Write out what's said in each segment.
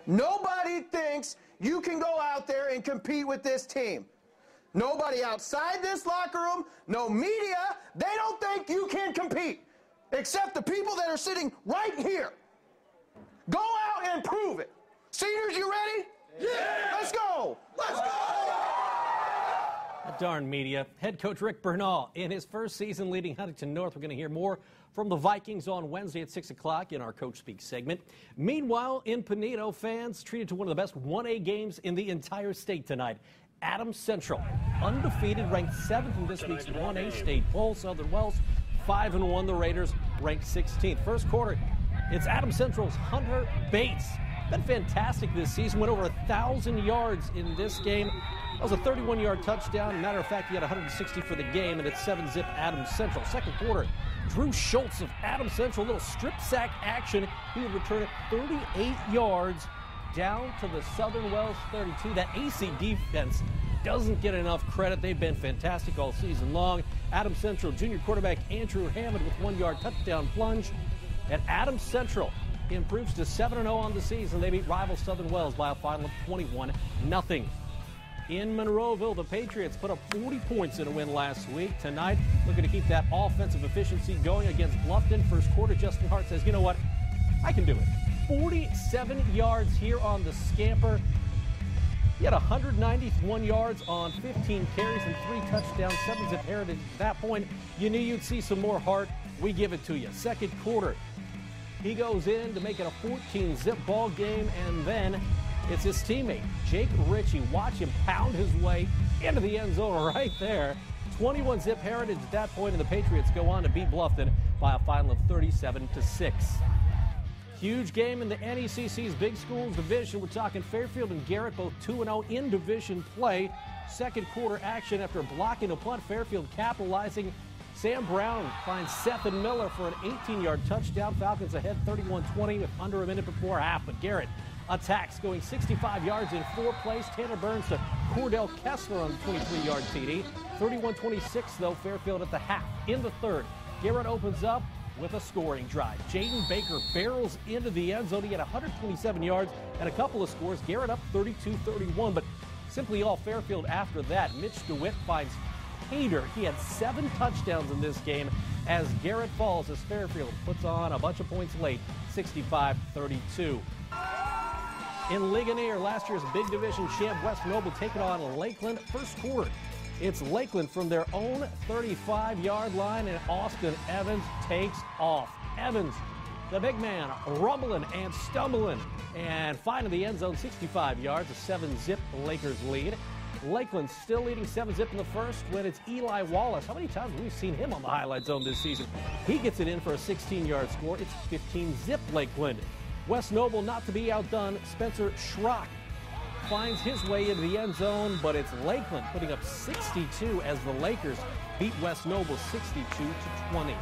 Nobody thinks you can go out there and compete with this team. Nobody outside this locker room, no media, they don't think you can compete, except the people that are sitting right here. Go out and prove it. Seniors, you ready? Yeah! Let's go! Let's go! Darn media. Head coach Rick Bernal in his first season leading Huntington North. We're going to hear more from the Vikings on Wednesday at 6 o'clock in our Coach Speak segment. Meanwhile, in Pinedo, fans treated to one of the best 1A games in the entire state tonight. Adams Central, undefeated, ranked 7th in this week's 1A state poll. Southern Wells, 5-1. The Raiders ranked 16th. First quarter, it's Adams Central's Hunter Bates. Been fantastic this season. Went over 1,000 yards in this game. That was a 31-yard touchdown. Matter of fact, he had 160 for the game, and it's 7-zip Adams Central. Second quarter, Drew Schultz of Adams Central, little strip sack action. He would return it 38 yards down to the Southern Wells 32. That AC defense doesn't get enough credit. They've been fantastic all season long. Adams Central junior quarterback Andrew Hammond with 1-yard touchdown plunge. And Adams Central improves to 7-0 on the season. They beat rival Southern Wells by a final of 21-0. In Monroeville, the Patriots put up 40 points in a win last week. Tonight, looking to keep that offensive efficiency going against Bluffton. First quarter, Justin Hart says, you know what, I can do it. 47 yards here on the scamper. He had 191 yards on 15 carries and 3 touchdowns, 7-zip Heritage. At that point, you knew you'd see some more Hart. We give it to you. Second quarter, he goes in to make it a 14-zip ball game, and then it's his teammate, Jake Ritchie. Watch him pound his way into the end zone right there. 21-zip Heritage at that point, and the Patriots go on to beat Bluffton by a final of 37-6. Huge game in the NECC's Big Schools division. We're talking Fairfield and Garrett, both 2-0 in division play. Second quarter action after blocking a punt. Fairfield capitalizing. Sam Brown finds Seth and Miller for an 18-yard touchdown. Falcons ahead 31-20 with under a minute before half. But Garrett attacks, going 65 yards in 4 plays. Tanner Burns to Cordell Kessler on the 23-yard TD. 31-26, though, Fairfield at the half. In the third, Garrett opens up with a scoring drive. Jaden Baker barrels into the end zone. He had 127 yards and a couple of scores. Garrett up 32-31, but simply all Fairfield after that. Mitch DeWitt finds Hader. He had 7 touchdowns in this game as Garrett falls as Fairfield puts on a bunch of points late, 65-32. In Ligonier, last year's big division champ West Noble taking on Lakeland. First quarter, it's Lakeland from their own 35-yard line, and Austin Evans takes off. Evans, the big man, rumbling and stumbling, and finding the end zone 65 yards, a 7-zip Lakers lead. Lakeland still leading 7-zip in the first when it's Eli Wallace. How many times have we seen him on the highlight zone this season? He gets it in for a 16-yard score. It's 15-zip Lakeland. West Noble not to be outdone. Spencer Schrock finds his way into the end zone, but it's Lakeland putting up 62 as the Lakers beat West Noble 62-20.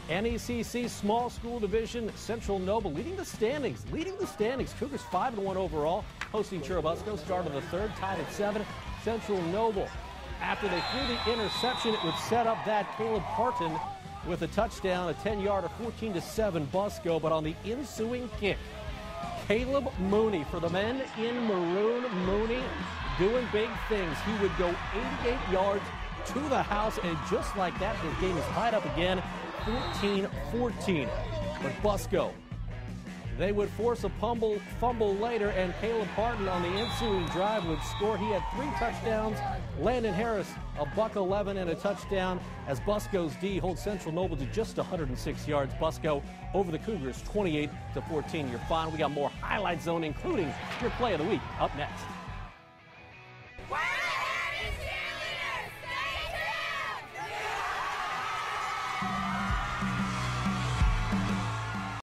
NECC Small School Division, Central Noble leading the standings. Cougars 5-1 overall, hosting Churubusco. Start of the third, tied at 7. Central Noble, after they threw the interception, it would set up that Caleb Parton with a touchdown, a 10-yarder, 14-7 Busco. But on the ensuing kick, Caleb Mooney for the men in maroon. Mooney doing big things. He would go 88 yards to the house, and just like that, this game is tied up again, 14-14. But Busco, they would force a fumble later, and Caleb Parton on the ensuing drive would score. He had 3 touchdowns. Landon Harris, a $111 and a touchdown, as Busco's D holds Central Noble to just 106 yards. Busco over the Cougars, 28-14. Your final. We got more highlight zone, including your play of the week, up next.